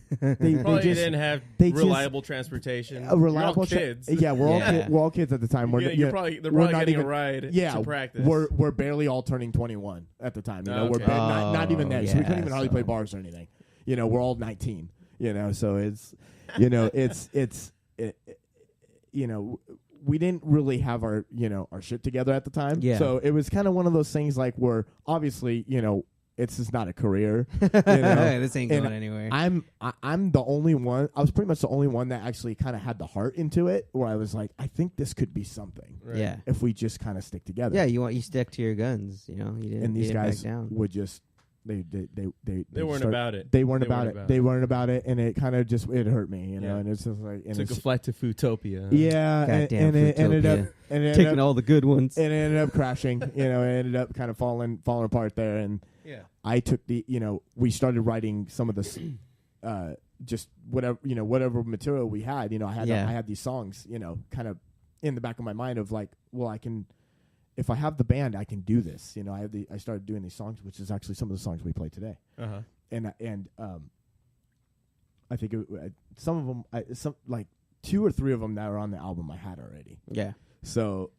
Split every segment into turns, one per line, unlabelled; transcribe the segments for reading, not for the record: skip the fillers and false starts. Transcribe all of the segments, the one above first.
They
Probably
just
didn't have
they
reliable transportation.
reliable
You're all kids.
Yeah, we're all kids at the time.
They're probably getting a ride to practice.
We're barely all turning 21 at the time. We're not even there. So we couldn't even hardly play bars or anything. We're all 19. So it's we didn't really have our our shit together at the time. Yeah. So it was kind of one of those things like where obviously it's just not a career.
This ain't going anywhere.
I'm the only one. I was pretty much the only one that actually kind of had the heart into it, where I was like, I think this could be something.
Right. Yeah.
If we just kind of stick together.
Yeah, you stick to your guns. You didn't.
And these guys
back down.
would just they
weren't about it.
They weren't about it. They weren't about it, and it kind of just it hurt me. And it's just like
took a flight to Footopia.
Yeah, and it ended up
taking all the good ones.
And it ended up crashing. It ended up kind of falling apart there. And I took we started writing some of this, just whatever material we had. I had these songs, kind of in the back of my mind of like, well, I can. If I have the band, I can do this. I started doing these songs, which is actually some of the songs we play today. Uh-huh. And I think some of them, like 2 or 3 of them that are on the album, I had already.
Yeah.
So,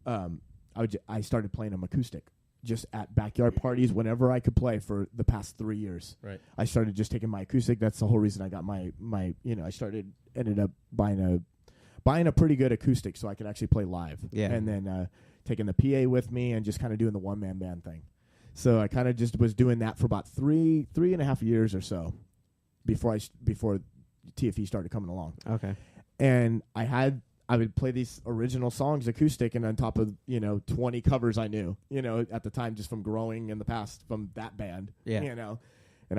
I started playing them acoustic, just at backyard parties whenever I could play for the past 3 years.
Right.
I started just taking my acoustic. That's the whole reason I got my ended up buying a pretty good acoustic so I could actually play live.
Yeah.
And then taking the PA with me and just kind of doing the one-man band thing. So I kind of just was doing that for about 3.5 years or so before TFE started coming along.
Okay.
And I would play these original songs acoustic and on top of 20 covers I knew at the time, just from growing in the past from that band.
Yeah.
And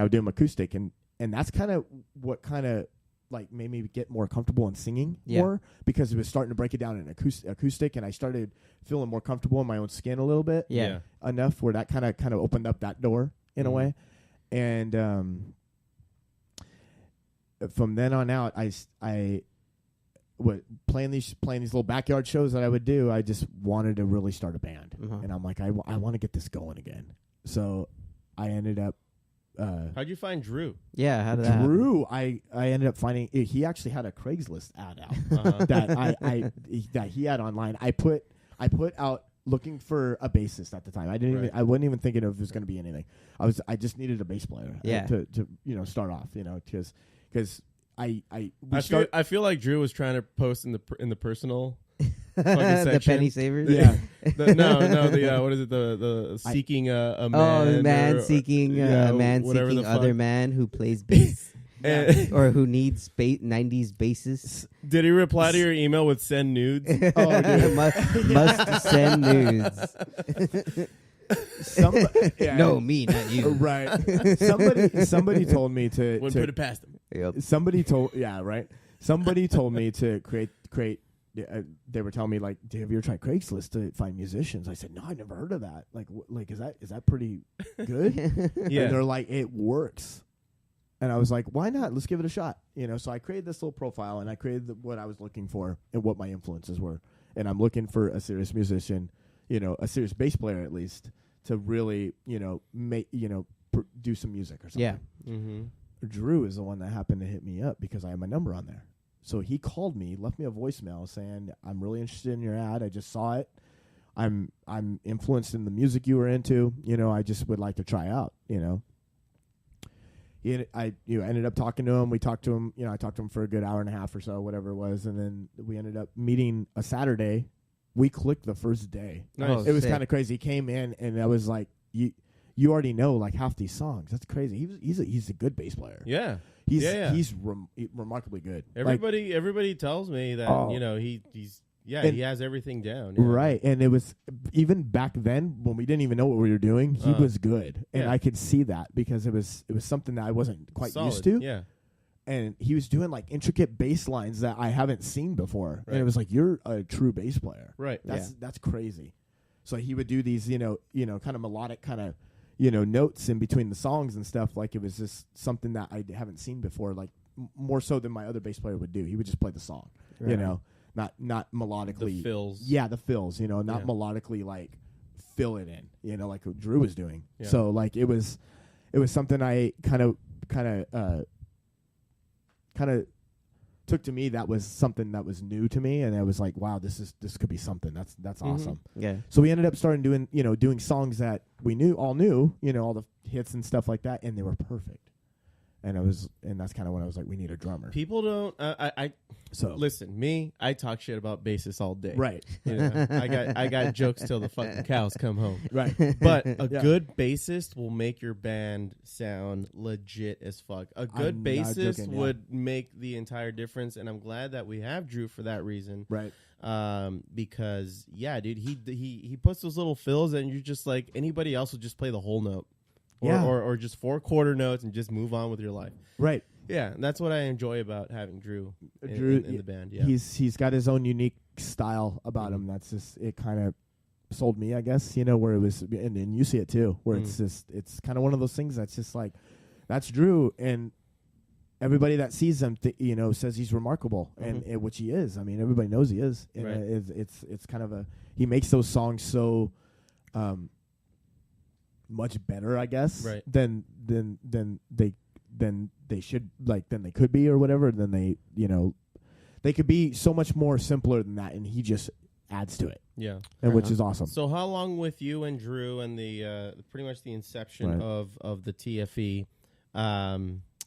I would do them acoustic, and that's kind of what kind of like made me get more comfortable in singing more, because it was starting to break it down in acoustic, and I started feeling more comfortable in my own skin a little bit.
Yeah.
Enough where that kind of opened up that door in a way. And from then on out, I playing these little backyard shows that I would do. I just wanted to really start a band, and I'm like, I want to get this going again. So I ended up.
How'd you find Drew?
Yeah, how did that
Drew, I ended up finding he actually had a Craigslist ad out that he had online. I put out looking for a bassist at the time. I wasn't even thinking of if it was going to be anything. I just needed a bass player to start off, because I
feel like Drew was trying to post in the personal
the penny savers.
Yeah.
What is it? The seeking a man.
Oh, the man seeking seeking other man who plays bass. Or who needs 90s bassists.
Did he reply to your email with send nudes?
Oh, dude.
must send nudes. No, me, not you.
Right. Somebody told me to
wouldn't put it past him.
Yep.
Somebody told me to create. They were telling me like, have you ever tried Craigslist to find musicians? I said, no, I've never heard of that. Like is that pretty good?
Yeah.
And they're like, it works. And I was like, why not? Let's give it a shot. So I created this little profile, and I created what I was looking for and what my influences were. And I'm looking for a serious musician, a serious bass player at least, to really, make, do some music or something.
Yeah.
Mm-hmm.
Drew is the one that happened to hit me up because I have my number on there. So he called me, left me a voicemail saying, I'm really interested in your ad. I just saw it. I'm influenced in the music you were into. I just would like to try out, I ended up talking to him. We talked to him, I talked to him for a good hour and a half or so, whatever it was. And then we ended up meeting a Saturday. We clicked the first day.
Nice.
It was kind of crazy. He came in and I was like, you already know like half these songs. That's crazy. He's a good bass player.
Yeah.
He's remarkably good.
Everybody tells me that he has everything down.
Yeah. Right, and it was even back then when we didn't even know what we were doing. He was good, and I could see that because it was something that I wasn't quite used to.
Yeah,
and he was doing like intricate bass lines that I haven't seen before, and it was like, you're a true bass player.
Right,
that's crazy. So he would do these kind of melodic kind of notes in between the songs and stuff. Like it was just something that I haven't seen before. Like more so than my other bass player would do. He would just play the song, Not melodically.
The fills.
Yeah, the fills, not melodically like fill it in, like what Drew was doing. Yeah. So like it was something I kind of kind of took to me that was something that was new to me, and I was like, wow, this could be something that's awesome.
Yeah.
So we ended up starting doing songs that we all knew, all the hits and stuff like that, and they were perfect. And that's kind of when I was like, we need a drummer.
People don't. So listen, I talk shit about bassists all day.
Right.
I got jokes till the fucking cows come home.
Right.
But a good bassist will make your band sound legit as fuck. A good bassist would make the entire difference, and I'm glad that we have Drew for that reason.
Right.
Because dude, he puts those little fills, and you're just like anybody else would just play the whole note. Or just 4 quarter notes and just move on with your life.
Right.
Yeah, that's what I enjoy about having Drew in the band. Yeah,
he's got his own unique style about him. That's just it. Kind of sold me, I guess. Where it was, and you see it too, where it's kind of one of those things that's just like, that's Drew, and everybody that sees him, says he's remarkable, and which he is. I mean, everybody knows he is. And
right.
It's kind of he makes those songs so. Much better, I guess,
right.
than they should, like, than they could be or whatever. Then they could be so much more simpler than that, and he just adds to it.
Yeah,
and which is awesome.
So how long with you and Drew and the pretty much the inception of the TFE?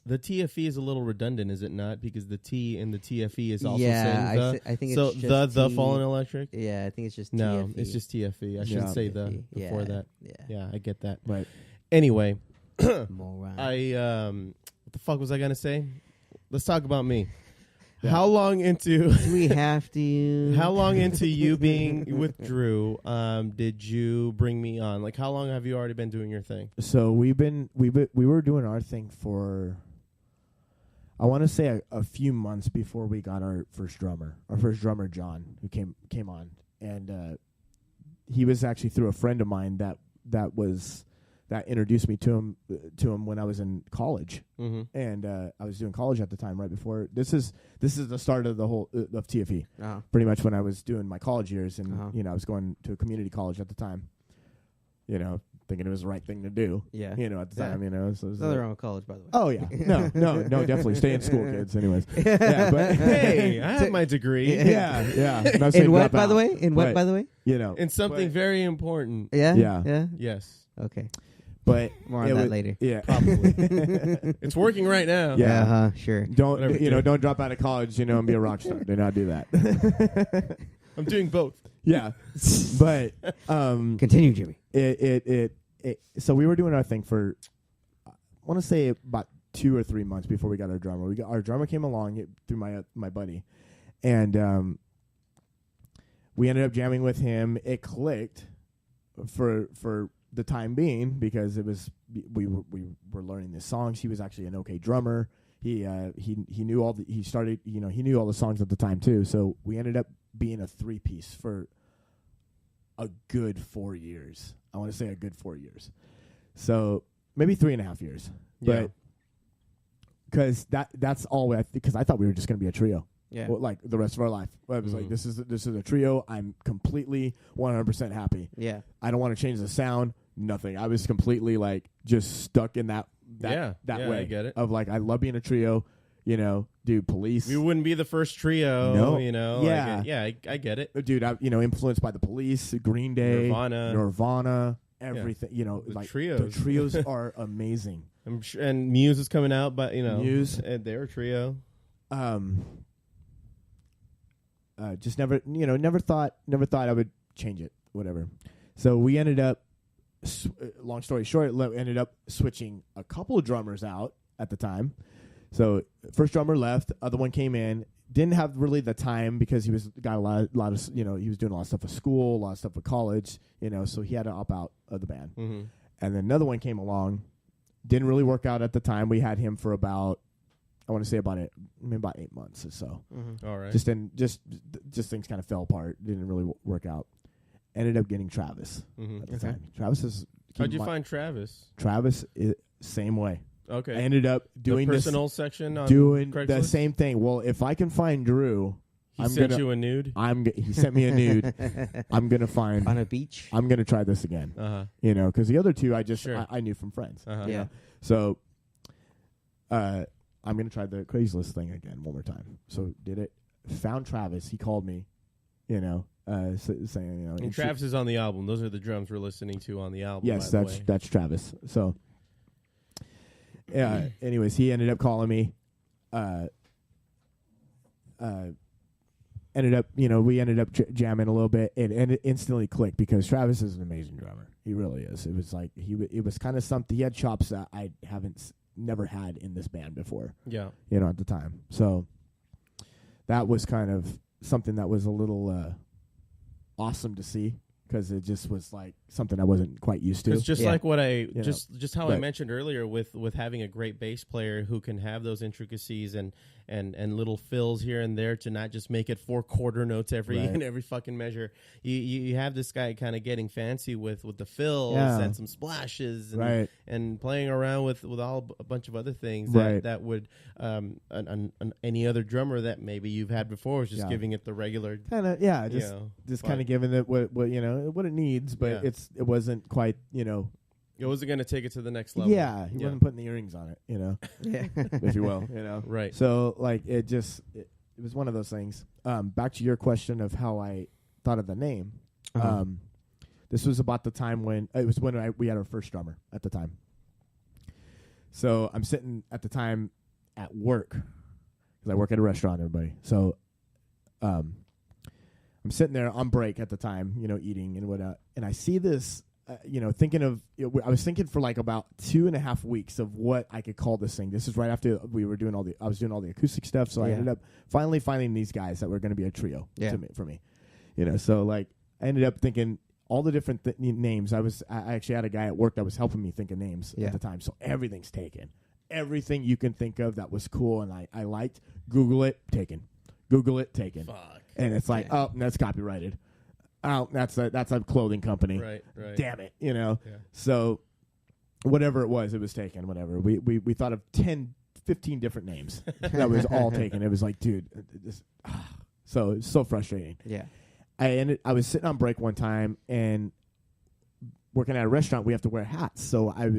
The TFE is a little redundant, is it not? Because the T in the TFE is also saying the.
I think
so
it's just
the Fallen Electric.
Yeah, I think it's just
no,
TFE.
it's just TFE. I should say the before that. Yeah, I get that.
Right.
Anyway,
Moron.
what the fuck was I gonna say? Let's talk about me. Yeah. How long into
do we have to?
How long into you being with Drew did you bring me on? Like, how long have you already been doing your thing?
So we were doing our thing for, I want to say a few months before we got our first drummer John, who came on, and he was actually through a friend of mine that introduced me to him when I was in college, and I was doing college at the time. Right before this is the start of the whole of TFE. Pretty much when I was doing my college years, and I was going to a community college at the time. Thinking it was the right thing to do.
Yeah.
At the time, so
there's nothing wrong with college, by the way.
Oh yeah. No, definitely stay in school, kids. Anyways. Yeah, but
hey, I have my degree.
Yeah.
In what, by the way? By the way?
In something very important.
Yeah.
Yeah.
Yes.
Okay.
But
more on that later.
Yeah,
probably. It's working right now.
Yeah,
sure.
Don't drop out of college, and be a rock star. Do not do that.
I'm doing both.
Yeah, but
continue, Jimmy.
So we were doing our thing for, I want to say about 2 or 3 months before we got our drummer. Our drummer came along through my buddy, and we ended up jamming with him. It clicked for the time being because it was we were learning the songs. He was actually an okay drummer. He knew all the he knew all the songs at the time too. So we ended up being a 3-piece for a good 4 years. I want to say a good 4 years. So maybe 3.5 years.
Yeah.
But because that's all because I thought we were just going to be a trio.
Yeah.
Well, like the rest of our life. I was like, this is a trio. I'm completely 100% happy.
Yeah.
I don't want to change the sound. Nothing. I was completely like just stuck in that way.
I get it.
Of like, I love being a trio. Dude, Police.
We wouldn't be the first trio.
No.
Yeah. I get it.
Dude, influenced by the Police, Green Day, Nirvana, everything.
The trios.
The trios are amazing.
I'm sure, and Muse is coming out, but
Muse,
and they're a trio.
Just never thought I would change it. Whatever. So we ended up. Long story short, ended up switching a couple of drummers out at the time. So first drummer left, other one came in. Didn't have really the time because he was got a lot of he was doing a lot of stuff with school, a lot of stuff with college, so he had to opt out of the band.
Mm-hmm.
And then another one came along, didn't really work out at the time. We had him for about, I want to say about 8 months or so.
Mm-hmm. All right.
Just things kind of fell apart. Didn't really work out. Ended up getting Travis at the time. Travis is.
How'd you find Travis?
Travis, same way.
Okay.
I ended up doing
the personal section on
doing
Craigslist?
the same thing. Well, if I can find Drew,
he sent you a nude.
He sent me a nude. I'm gonna find
on a beach.
I'm gonna try this again. Because the other two I knew from friends.
Yeah.
So, I'm going to try the Craigslist thing again one more time. So did it. Found Travis. He called me, saying,
And Travis is on the album. Those are the drums we're listening to on the album.
Yes, that's Travis. So, anyways, he ended up calling me. Ended up, we ended up jamming a little bit, and it instantly clicked because Travis is an amazing drummer. He really is. It was like it was kind of something. He had chops that I never had in this band before.
Yeah,
at the time. So that was kind of something that was a little awesome to see. Because it just was like something I wasn't quite used to.
It's just like what I just how I mentioned earlier with having a great bass player who can have those intricacies and little fills here and there to not just make it 4 quarter notes in every fucking measure. You have this guy kind of getting fancy with the fills and some splashes and playing around with a bunch of other things that would any other drummer that maybe you've had before was just giving it the regular
kind of just kind of giving it what it needs, but it wasn't quite
It wasn't going to take it to the next level.
Yeah, he wasn't putting the earrings on it, if you will,
Right.
So like it was one of those things. Back to your question of how I thought of the name. This was about the time when we had our first drummer at the time. So I'm sitting at the time at work because I work at a restaurant, everybody. So, I'm sitting there on break at the time, eating and whatnot, and I see this. Thinking of, I was thinking for like about 2.5 weeks of what I could call this thing. This is right after I was doing all the acoustic stuff. So I ended up finally finding these guys that were going to be a trio for me, so like I ended up thinking all the different names. I actually had a guy at work that was helping me think of names at the time. So everything's taken, everything you can think of that was cool. And I liked Google it taken.
Fuck.
And it's like, oh, that's copyrighted. Oh, that's a clothing company.
Right.
Damn it, Yeah. So whatever it was taken, whatever. We thought of 10, 15 different names. That was all taken. It was like, dude, so it's so frustrating.
Yeah.
I was sitting on break one time and working at a restaurant, we have to wear hats. So I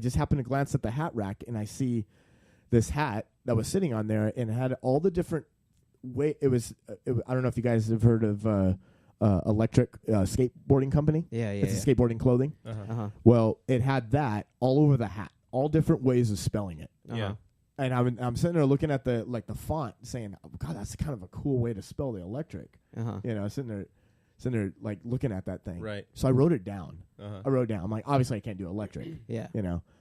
just happened to glance at the hat rack and I see this hat that was sitting on there and it had all the different I don't know if you guys have heard of electric skateboarding company. It's a skateboarding clothing. Well, it had that all over the hat, all different ways of spelling it. And I'm sitting there looking at the font, saying, oh, "God, that's kind of a cool way to spell the electric." Sitting there like looking at that thing.
Right.
So I wrote it down. I'm like, obviously I can't do electric.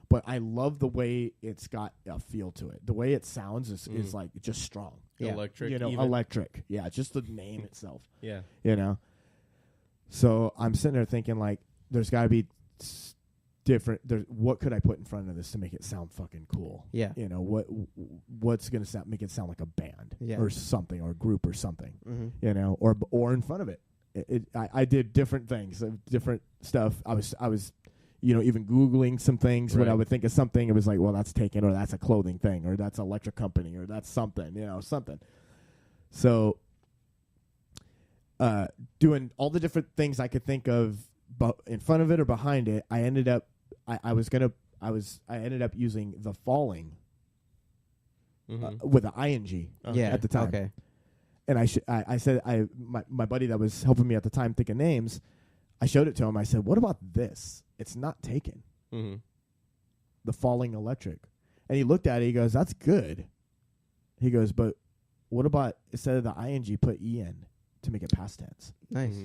But I love the way it's got a feel to it. The way it sounds is like just strong.
Electric.
Electric. Yeah, just the name itself.
Yeah.
So I'm sitting there thinking like, there's got to be different. What could I put in front of this to make it sound fucking cool?
Yeah.
What's gonna make it sound like a band or something or a group or something? Or in front of it. I did different things, different stuff. I was. Even Googling some things when I would think of something, it was like, well, that's taken, or that's a clothing thing, or that's an electric company, or that's something, something. So, doing all the different things I could think of, but in front of it or behind it, I ended up, I ended up using the falling with an ing at the time.
Okay.
And I said, my buddy that was helping me at the time think of names, I showed it to him. I said, what about this? It's not taken. The falling electric. And he looked at it. He goes, that's good. He goes, but what about instead of the ing, put en to make it past tense?
Nice.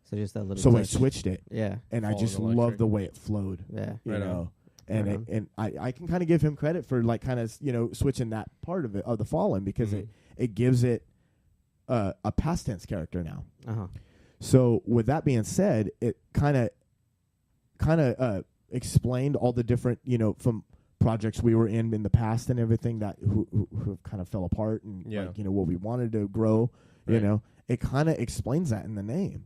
So just that little.
So
touch.
I switched it.
Yeah.
And I just love the way it flowed.
Yeah.
And I can kind of give him credit for like kind of switching that part of it of the fallen because it gives it a past tense character now. So with that being said, it kind of explained all the different, from projects we were in the past and everything that who kind of fell apart and what we wanted to grow, it kind of explains that in the name.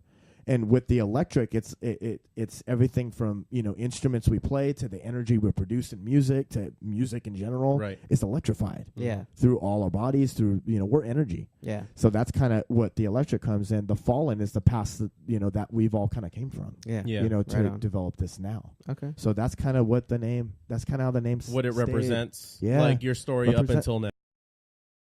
And with the electric, it's everything from, you know, instruments we play to the energy we produce in music to music in general.
Right.
It's electrified.
Yeah.
Through all our bodies, through, you know, we're energy.
Yeah.
So that's kind of what the electric comes in. The fallen is the past that, you know, that we've all kind of came from.
Yeah.
You know, to develop this now.
Okay.
So that's kind of what the name, that's kind of how the name
what it represents.
Yeah.
Like your story up until now.